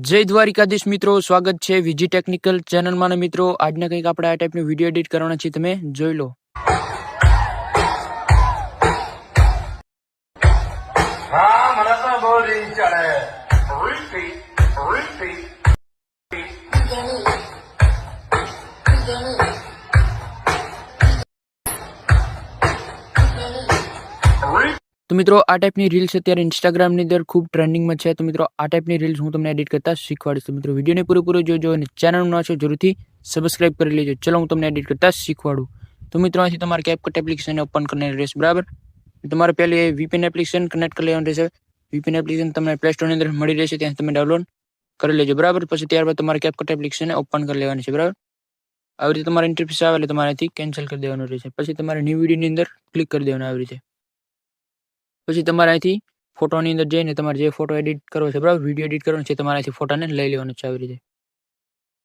જય દ્વારિકાધીશ મિત્રો, સ્વાગત છે વીજી ટેકનિકલ ચેનલમાં. ને મિત્રો, આજના કંઈક આપણે આ ટાઈપનો વિડીયો એડિટ કરવાના છે, તમે જોઈ લો. તો મિત્રો, આ ટાઈપની રીલ્સ અત્યારે ઇન્સ્ટાગ્રામની અંદર ખૂબ ટ્રેન્ડિંગમાં છે. તો મિત્રો, આ ટાઈપની રીલ્સ હું તમને એડિટ કરતા શીખવાડીશ. તો મિત્રો, વિડીયોને પૂરેપૂરો જોજો અને ચેનલનું નામ છે જરૂરથી સબસ્ક્રાઇબ કરી લેજો. ચલો હું તમને એડિટ કરતા શીખવાડું. તો મિત્રો, અહીંથી તમારે કેપકટ એપ્લિકેશન ઓપન કરવાની રહેશે. બરાબર, તમારે પહેલી વીપીએન એપ્લિકેશન કનેક્ટ કરી લેવાની રહેશે. વીપીએન એપ્લિકેશન તમને પ્લે સ્ટોરની અંદર મળી રહેશે, ત્યાં તમે ડાઉનલોડ કરી લેજો. બરાબર, પછી ત્યારબાદ તમારે કેપકટ એપ્લિકેશન ઓપન કરી લેવાની છે. બરાબર, આવી રીતે તમારે ઇન્ટરફેસ આવે એટલે તમારે અહીંથી કેન્સલ કરી દેવાનું રહેશે. પછી તમારે ન્યૂ વિડીયોની અંદર ક્લિક કરી દેવાનું આવી રીતે. પછી તમારે અહીંથી ફોટોની અંદર જઈને તમારે જે ફોટો એડિટ કરવો છે, બરાબર, વિડીયો એડિટ કરવાનો છે, તમારે અહીંથી ફોટાને લઈ લેવાનો છે આવી રીતે.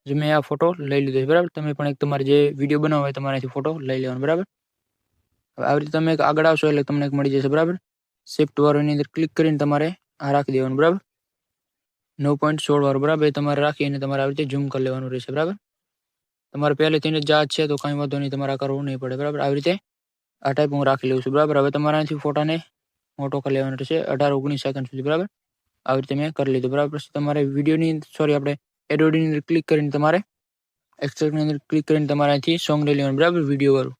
જે મેં આ ફોટો લઈ લીધો છે. બરાબર, તમે પણ એક તમારે જે વિડીયો બનાવવો હોય તમારે અહીંથી ફોટો લઈ લેવાનો. બરાબર, આવી રીતે તમે આગળ આવશો એટલે તમને એક મળી જશે. બરાબર, શિફ્ટ વાળોની અંદર ક્લિક કરીને તમારે આ રાખી દેવાનું. બરાબર, 9.16 વાળું. બરાબર, એ તમારે રાખીને તમારે આવી રીતે ઝૂમ કરી લેવાનું રહેશે. બરાબર, તમારે પહેલેથી જ જાત છે તો કાંઈ વાંધો નહીં, તમારે કરવું નહીં પડે. બરાબર, આવી રીતે આ ટાઈપ હું રાખી લઉં છું. બરાબર, હવે તમારે અહીંથી ફોટાને મોટો કરી લેવાનો રહેશે 18-19 સેકન્ડ સુધી. બરાબર, આવી રીતે મેં કરી લીધું. બરાબર, પછી તમારે વિડીયોની આપણે એડોડની અંદર ક્લિક કરીને તમારે એક્સટ્રેક્ટની અંદર ક્લિક કરીને તમારે અહીંથી સોંગ લઈ લેવાનું. બરાબર, વિડીયો વાળું.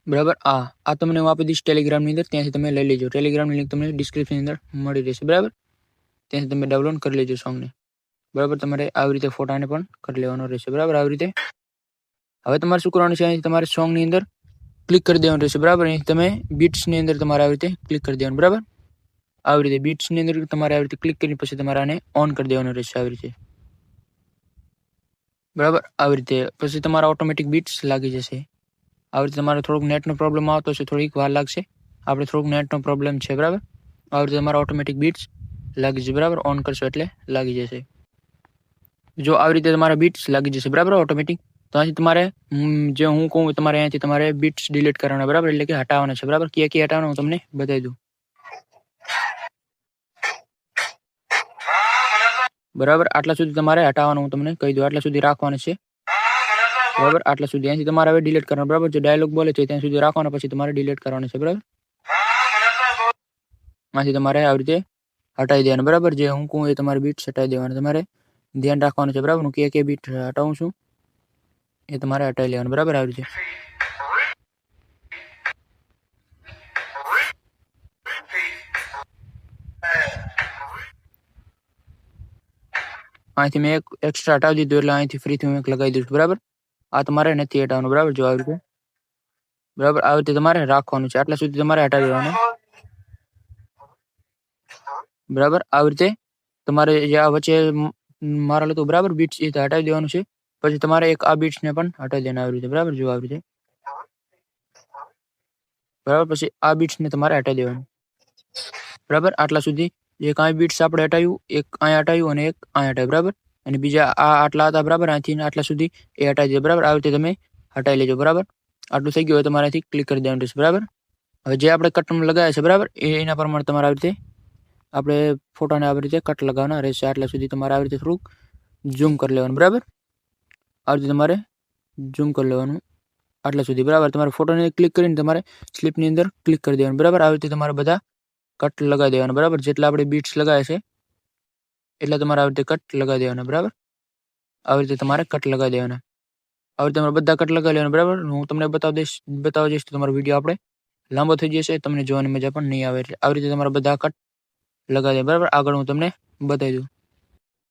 બરાબર, આ તમને હું આપી દઈશ ટેલિગ્રામની અંદર, ત્યાંથી તમે લઈ લેજો. ટેલિગ્રામની લિંક તમને ડિસ્ક્રિપ્શનની અંદર મળી રહેશે. બરાબર, ત્યાંથી તમે ડાઉનલોડ કરી લેજો સોંગને. બરાબર, તમારે આવી રીતે ફોટાને પણ કરી લેવાનો રહેશે. બરાબર, આવી રીતે હવે તમારે શું કરવાનું છે, અહીંથી તમારે સોંગની અંદર ક્લિક કરી દેવાનું રહેશે. બરાબર, અહીં તમે બીટ્સની અંદર તમારે આવી રીતે ક્લિક કરી દેવાનું. બરાબર, આવી રીતે બીટ્સની અંદર તમારે આવી રીતે ક્લિક કરીને પછી તમારે આને ઓન કરી દેવાનું રહેશે આવી રીતે. બરાબર, આવી રીતે પછી તમારા ઓટોમેટિક બીટ્સ લાગી જશે. આવી રીતે તમારે થોડુંક નેટનો પ્રોબ્લેમ આવતો છે, થોડીક વાર લાગશે. આપણે થોડુંક નેટનો પ્રોબ્લેમ છે. બરાબર, આવી રીતે તમારા ઓટોમેટિક બીટ્સ લાગી જશે. બરાબર, ઓન કરશો એટલે લાગી જશે. જો આવી રીતે તમારા બીટ્સ લાગી જશે, બરાબર, ઓટોમેટિક, તો અહીંથી તમારે જે હું કહું તમારે અહીંયાથી તમારે બીટ્સ ડિલીટ કરવાના. બરાબર, એટલે કે હટાવવાના છે. બરાબર, ક્યાં હટાવવાના હું તમને બતાવી દઉં. બરાબર, આટલા સુધી તમારે હટાવવાનું હું તમને કહી દઉં. આટલા સુધી રાખવાના છે. બરાબર, આટલા સુધી અહીંથી તમારે હવે ડિલીટ કરવાનું. બરાબર, જે ડાયલોગ બોલે છે ત્યાં સુધી રાખવાનો, પછી તમારે ડિલીટ કરવાનું છે. બરાબર, આથી તમારે આવી રીતે હટાવી દેવાનું. બરાબર, જે હું કહું એ તમારે બીટ્સ હટાવી દેવાનું. તમારે ધ્યાન રાખવાનું છે. બરાબર, હું કે બીટ હટાવું છું એ તમારે હટાવી લેવાનું. બરાબર, આવી રીતે અહીંથી મેં એક એક્સ્ટ્રા હટાવી દીધું એટલે અહીંથી ફરીથી હું એક લગાવી દઉં છું. બરાબર, આ તમારે નથી હટાવવાનું. બરાબર, જો આવી રીતે. બરાબર, આવી રીતે તમારે રાખવાનું છે. આટલા સુધી તમારે હટાવી દેવાનું. બરાબર, આવી રીતે તમારે જે આ વચ્ચે મારેલું હતું, બરાબર, બીટ્સ એ હટાવી દેવાનું છે. પછી તમારે એક આ બીટ્સને પણ હટાવી દેવાના આવી રીતે. બરાબર, જો આવી રીતે. બરાબર, પછી આ બીટ્સને તમારે હટાવી દેવાનું. બરાબર, આટલા સુધી જે કાંઈ બીટ્સ આપણે હટાવ્યું, એક અહીંયા હટાવ્યું અને એક અહીંયા હટાવ્યું. બરાબર, અને બીજા આ આટલા હતા. બરાબર, અહીંથી આટલા સુધી એ હટાવી દે. બરાબર, આવી રીતે તમે હટાવી લેજો. બરાબર, આટલું થઈ ગયું હોય તમારે અહીંથી ક્લિક કરી દેવાનું રહેશે. બરાબર, હવે જે આપણે કટ લગાવ્યા છે, બરાબર, એના પ્રમાણે તમારે આવી રીતે આપણે ફોટાને આવી રીતે કટ લગાવવાના રહેશે. આટલા સુધી તમારે આવી રીતે થોડુંક ઝૂમ કરી લેવાનું. બરાબર, આવી રીતે તમારે ઝૂમ કરી લેવાનું આટલા સુધી. બરાબર, તમારે ફોટોને ક્લિક કરીને તમારે સ્લીપની અંદર ક્લિક કરી દેવાનું. બરાબર, આવી રીતે તમારે બધા કટ લગાવી દેવાના. બરાબર, જેટલા આપણે બીટ્સ લગાવ્યા છે એટલા તમારે આવી રીતે કટ લગાવી દેવાના. બરાબર, આવી રીતે તમારે કટ લગાવી દેવાના. આવી રીતે તમારે બધા કટ લગાવી લેવાના. બરાબર, હું તમને બતાવવા જઈશ તો તમારો વિડીયો આપણે લાંબો થઈ જશે, તમને જોવાની મજા પણ નહીં આવે. એટલે આવી રીતે તમારા બધા કટ લગાવી દે. બરાબર, આગળ હું તમને બતાવી દઉં.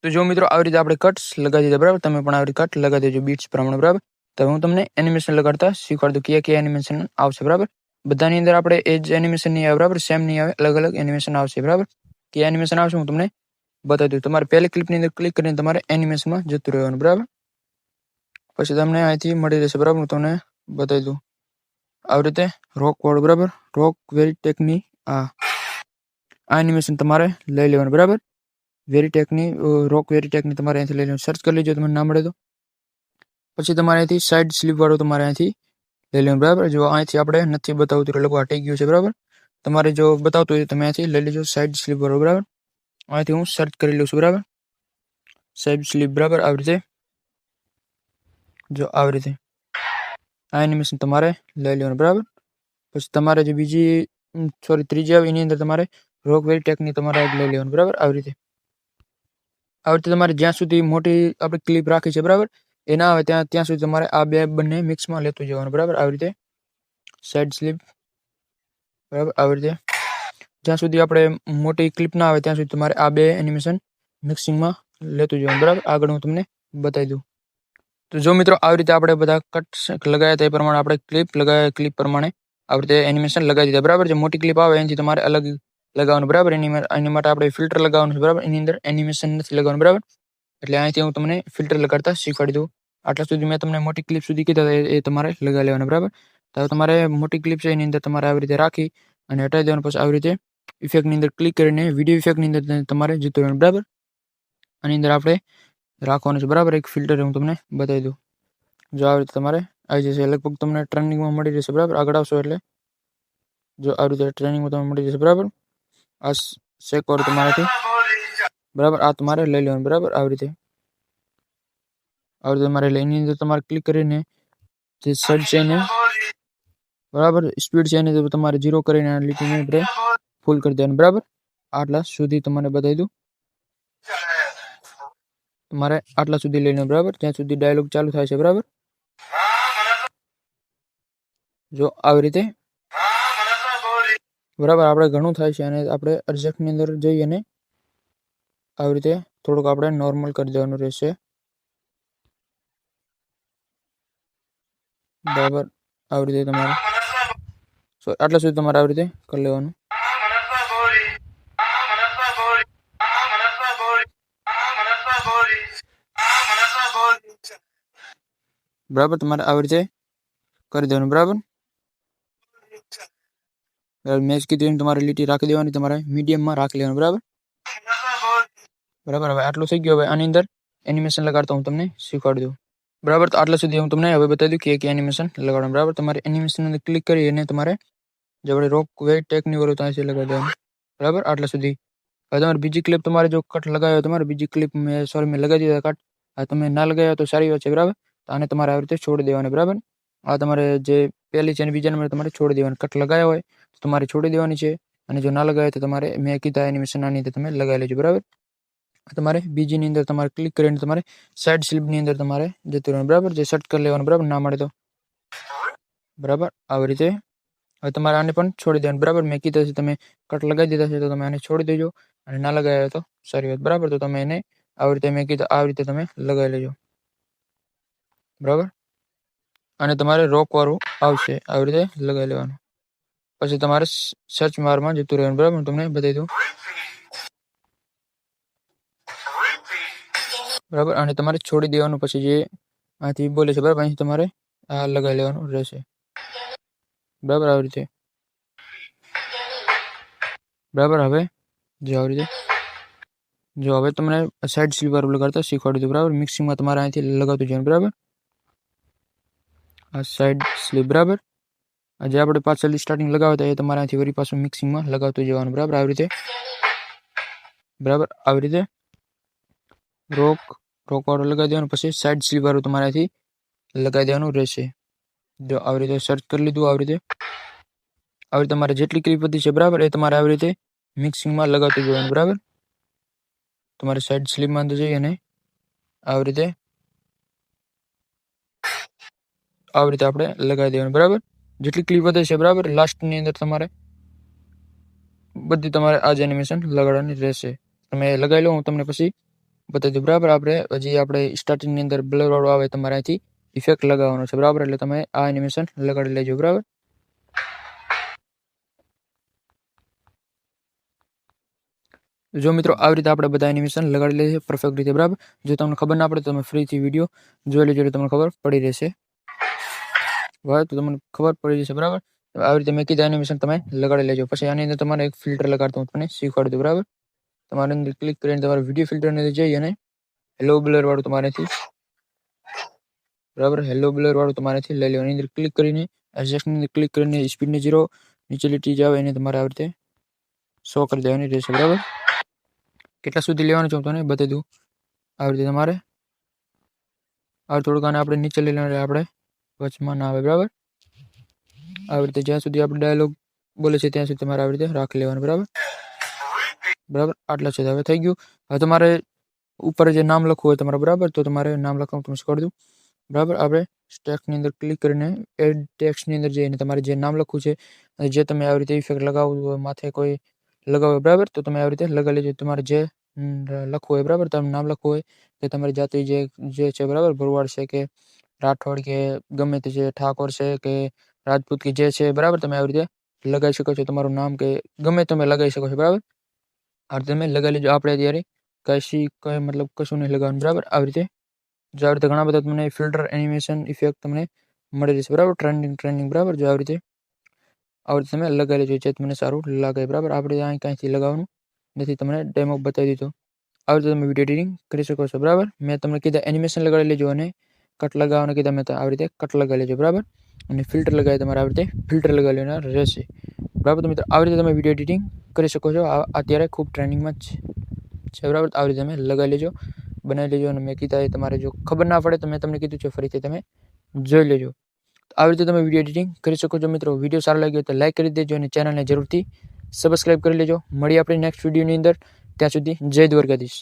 તો જો મિત્રો, આવી રીતે આપણે કટ્સ લગાવી દીધા. બરાબર, તમે પણ આવી રીતે કટ લગાવી દેજો બીટ્સ પ્રમાણે. બરાબર, તો હું તમને એનિમેશન લગાડતા શીખવાડું કયા એનિમેશન આવશે. બરાબર, બધાની અંદર આપણે એ જ એનિમેશન નહીં આવે. બરાબર, સેમ નહીં આવે, અલગ અલગ એનિમેશન આવશે. બરાબર, કયા એનિમેશન આવશે હું તમને બતાવી દઉં. તમારે પહેલી ક્લિપની અંદર ક્લિક કરીને તમારે એનિમેશનમાં જતું રહેવાનું. બરાબર, પછી તમને અહીંથી મળી રહેશે. બરાબર, હું તમને બતાવી દઉં. આવી રીતે રોક વાળું. બરાબર, રોક વેરીટેકની આ એનિમેશન તમારે લઈ લેવાનું. બરાબર, રોક વેરીટેકની તમારે અહીંથી લઈ લેવાનું. સર્ચ કરી લેજો, તમને ના મળે તો. પછી તમારે અહીંથી સાઈડ સ્લીપ વાળું તમારે અહીંથી લઈ લેવાનું. બરાબર, જો અહીંથી આપણે નથી બતાવતું એટલે હટી ગયું છે. બરાબર, તમારે જો બતાવતું હોય તો તમે અહીંથી લઈ લેજો સાઈડ સ્લીપ વાળું. બરાબર, અહીંથી હું સર્ચ કરી લઉં છું બરાબર સાઈડ સ્લીપ બરાબર આવી રીતે જો આવી રીતે આ એનિમેશન તમારે લઈ લેવાનું બરાબર પછી તમારે જે બીજી ત્રીજી આવે એની અંદર તમારે રોક વેલ ટેકની તમારે લઈ લેવાનું બરાબર આવી રીતે તમારે જ્યાં સુધી મોટી આપણે ક્લિપ રાખી છે બરાબર એ ના આવે ત્યાં સુધી તમારે આ બંને મિક્સમાં લેતું જવાનું બરાબર આવી રીતે સાઈડ સ્લીપ બરાબર આવી રીતે જ્યાં સુધી આપણે મોટી ક્લિપ ના આવે ત્યાં સુધી તમારે આ બે એનિમેશન મિક્સિંગમાં લેતું જવાનું બરાબર આગળ હું તમને બતાવી દઉં તો જો મિત્રો આવી રીતે આપણે બધા કટ લગાવ્યા તે પ્રમાણે આપણે ક્લિપ પ્રમાણે આવી રીતે એનિમેશન લગાવી દીધા બરાબર જે મોટી ક્લિપ આવે એનાથી તમારે અલગ લગાવવાનું બરાબર એની માટે આપણે ફિલ્ટર લગાવવાનું છે બરાબર એની અંદર એનિમેશન નથી લગાવવાનું બરાબર એટલે અહીંથી હું તમને ફિલ્ટર લગાડતા શીખવાડી દઉં આટલા સુધી મેં તમને મોટી ક્લિપ સુધી કીધા એ તમારે લગાવી લેવાના બરાબર તો તમારે મોટી ક્લિપ છે એની અંદર તમારે આવી રીતે રાખી અને હટાવી દેવાનું પછી આવી રીતે ઇફેક્ટની અંદર ક્લિક કરીને વિડીયો ઇફેક્ટની અંદર તમારે જતું રહેવાનું બરાબર આની અંદર આપણે રાખવાનું છે બરાબર એક ફિલ્ટર હું તમને બતાવી દઉં જો આવી રીતે તમારે આવી જશે લગભગ તમને ટ્રેનિંગમાં મળી રહેશે બરાબર આગળ આવશો એટલે જો આવી રીતે ટ્રેનિંગમાં તમને મળી જશે બરાબર આ શેકવાર તમારાથી બરાબર આ તમારે લઈ લેવાનું બરાબર આવી રીતે તમારે એની અંદર તમારે ક્લિક કરીને જે સર્ચ છે એને બરાબર સ્પીડ છે એને તમારે 0 કરીને લીટીને આપણે ફૂલ કરી દેવાનું બરાબર આટલા સુધી તમારે બતાવી દઉં તમારે આટલા સુધી લઈને બરાબર ત્યાં સુધી ડાયલોગ ચાલુ થાય છે બરાબર જો આવી રીતે બરાબર આપણે ઘણું થાય છે અને આપણે એડજસ્ટની અંદર જઈ અને આવી રીતે થોડુંક આપણે નોર્મલ કરી દેવાનું રહેશે બરાબર આવી રીતે તમારે આટલા સુધી તમારે આવી રીતે કરી લેવાનું બરાબર તમારે આવી રીતે કરી દેવાનું બરાબર મેચ કીધું તમારે લીટી રાખી દેવાની તમારે મીડિયમમાં રાખી લેવાનું બરાબર હવે આટલું થઈ ગયું હવે આની અંદર એનિમેશન લગાડતો હું તમને શીખવાડી દઉં બરાબર તો આટલા સુધી હું તમને હવે બતાવી દઉં કે એનિમેશન લગાડવાનું બરાબર તમારે એનિમેશન અંદર ક્લિક કરી અને તમારે જે આપણે રોક વેટ ટેકની વાળું ત્યાંથી લગાવી દેવાનું બરાબર આટલા સુધી હવે તમારે બીજી ક્લિપ તમારે જો કટ લગાવ્યો તમારે બીજી ક્લિપ મેં લગાવી દીધા કટ તમે ના લગાવ્યા તો સારી વાત છે બરાબર આને તમારે આવી રીતે છોડી દેવાની બરાબર આ તમારે જે પહેલી છે અને બીજા નંબર તમારે છોડી દેવાની કટ લગાવ્યા હોય તો તમારે છોડી દેવાની છે અને જો ના લગાવે તો તમારે મેં કીધા એનિમેશન આની અંદર તમે લગાવી લેજો બરાબર તમારે બીજીની અંદર તમારે ક્લિક કરીને તમારે સાઈડ સ્લીપની અંદર તમારે જતું રહેવાનું બરાબર જે સેટ કરી લેવાનું બરાબર ના મળે તો બરાબર આવી રીતે હવે તમારે આને પણ છોડી દેવાનું બરાબર મેં કીધા છે તમે કટ લગાવી દીધા છે તો તમે આને છોડી દેજો અને ના લગાવ્યા તો સારી વાત બરાબર તો તમે એને આવી રીતે મેં કીધું આવી રીતે તમે લગાવી લેજો બરાબર અને તમારે રોક વાળું આવશે આવી રીતે લગાવી લેવાનું પછી તમારે સર્ચ બારમાં જતું રહેવાનું બરાબર હું તમને બતાવી દઉં બરાબર અને તમારે છોડી દેવાનું પછી જે આથી બોલે છે બરાબર અહીંથી તમારે આ લગાવી લેવાનું રહેશે બરાબર આવી રીતે બરાબર હવે જો આવી રીતે જો હવે તમને સાઈડ સ્લીપ વાળું લગાડતા શીખવાડી દઉં બરાબર મિક્સિંગમાં તમારે અહીંથી લગાવતું જવાનું બરાબર આ સાઈડ સ્લીપ બરાબર જે આપણે પાછળ સ્ટાર્ટિંગ લગાવતા એ તમારે અહીંથી વળી પાછું મિક્સિંગમાં લગાવતું જવાનું બરાબર આવી રીતે રોક વાળું લગાવી દેવાનું પછી સાઈડ સ્લીપ વાળું તમારે અહીંથી લગાવી દેવાનું રહેશે જો આવી રીતે સર્ચ કરી લીધું આવી રીતે તમારે જેટલી ક્લિપ વધી છે બરાબર એ તમારે આવી રીતે મિક્સિંગમાં લગાવતું જવાનું બરાબર તમારે સાઈડ સ્લીપમાં અંદર જઈ અને આવી રીતે આપણે લગાવી દેવાનું બરાબર જેટલી ક્લિપ વધે છે બરાબર લાસ્ટની અંદર તમારે બધી તમારે આ જ એનિમેશન લગાડવાની રહેશે તમે લગાવી લો હું તમને પછી બતાવી દઉં બરાબર આપણે સ્ટાર્ટિંગની અંદર બ્લર વાળું આવે તમારે અહીંથી ઇફેક્ટ લગાવવાનો છે બરાબર એટલે તમે આ એનિમેશન લગાડી લેજો બરાબર જો મિત્રો આવી રીતે આપણે બધા એનિમેશન લગાડી લઈએ પરફેક્ટ રીતે બરાબર જો તમને ખબર ના પડે તો તમે ફ્રીથી વિડીયો જોઈ લેજો એટલે તમને ખબર પડી રહેશે બરાબર તો તમને ખબર પડી જશે બરાબર આવી રીતે મેં કીધા એનિમેશન તમે લગાડી લેજો પછી આની અંદર તમારે એક ફિલ્ટર લગાડતો હું તમને શીખવાડી દઉં બરાબર તમારે અંદર ક્લિક કરીને તમારે વિડીયો ફિલ્ટરની અંદર જઈ અને હેલો બ્લર વાળું તમારેથી બરાબર હેલો બ્લર વાળું તમારેથી લઈ લેવાનું અંદર ક્લિક કરીને એડજસ્ટની અંદર ક્લિક કરીને સ્પીડને 0 નીચે લીટી જાવ એને તમારે આવી રીતે શો કરી દેવાની રહેશે બરાબર કેટલા સુધી લેવાનું છે હું તને બતાવી દઉં. આવી રીતે તમારે થોડુંક આને આપણે નીચે લઈ લેવાનું, આપણે વચમાં ના આવે બરાબર. આવી રીતે જ્યાં સુધી આપણે ડાયલોગ બોલે છે ત્યાં સુધી તમારે આવી રીતે રાખી લેવાનું બરાબર. આટલા છે. હવે થઈ ગયું. હવે તમારે ઉપર જે નામ લખવું હોય તમારે બરાબર, તો તમારે નામ લખવાનું તમે કરી દઉં બરાબર. આપણે ટેક્સ્ટની અંદર ક્લિક કરીને એડ ટેક્સ્ટની અંદર જઈને તમારે જે નામ લખવું છે અને જે તમે આવી રીતે ઇફેક્ટ લગાવવું હોય, માથે કોઈ લગાવો બરાબર, તો તમે આવી રીતે લગાવી લેજો. તમારે જે લખવું હોય બરાબર, તમે નામ લખવું હોય કે તમારી જાતિ જે છે બરાબર, ભરવાડ છે કે રાઠોડ કે ગમે તે છે, ઠાકોર છે કે રાજપૂત કે જે છે બરાબર, તમે આવી રીતે લગાવી શકો છો. તમારું નામ કે ગમે તમે લગાવી શકો છો બરાબર. આ તમે લગાવી લેજો. આપણે અત્યારે કઈ મતલબ કશું નહીં લગાવવાનું બરાબર. આવી રીતે જો આવી રીતે ઘણા બધા તમને ફિલ્ટર એનિમેશન ઇફેક્ટ તમને મળી રહેશે બરાબર. ટ્રેન્ડિંગ બરાબર. જો આવી રીતે તમે લગાવી લેજો જે તમને સારું લાગે બરાબર. આપણે અહીં કાંઈથી લગાવવાનું નથી, તમને ડેમો બતાવી દીધો. આવી રીતે તમે વિડીયો એડિટિંગ કરી શકો છો બરાબર. મેં તમને કીધા એનિમેશન લગાડી લેજો અને કટ લગાવવાનું કીધા મેં આવી રીતે કટ લગાવી લેજો બરાબર. અને ફિલ્ટર લગાવી તમારે આવી રીતે ફિલ્ટર લગાવી લેવાના રહેશે બરાબર. તો મિત્રો આવી રીતે તમે વિડીયો એડિટિંગ કરી શકો છો. અત્યારે ખૂબ ટ્રેન્ડિંગમાં છે બરાબર. આવી રીતે તમે લગાવી લેજો, બનાવી લેજો. અને મેં કીધા તમારે જો ખબર ના પડે તો મેં તમને કીધું છે ફરીથી તમે જોઈ લેજો. આવી રીતે તમે વિડીયો એડિટિંગ કરી શકો છો મિત્રો. વિડીયો સારો લાગ્યો તો લાઈક કરી દેજો અને ચેનલને જરૂરથી સબસ્ક્રાઈબ કરી લેજો. મળીએ આપણે નેક્સ્ટ વિડીયોની અંદર. ત્યાં સુધી જય દ્વારકાધીશ.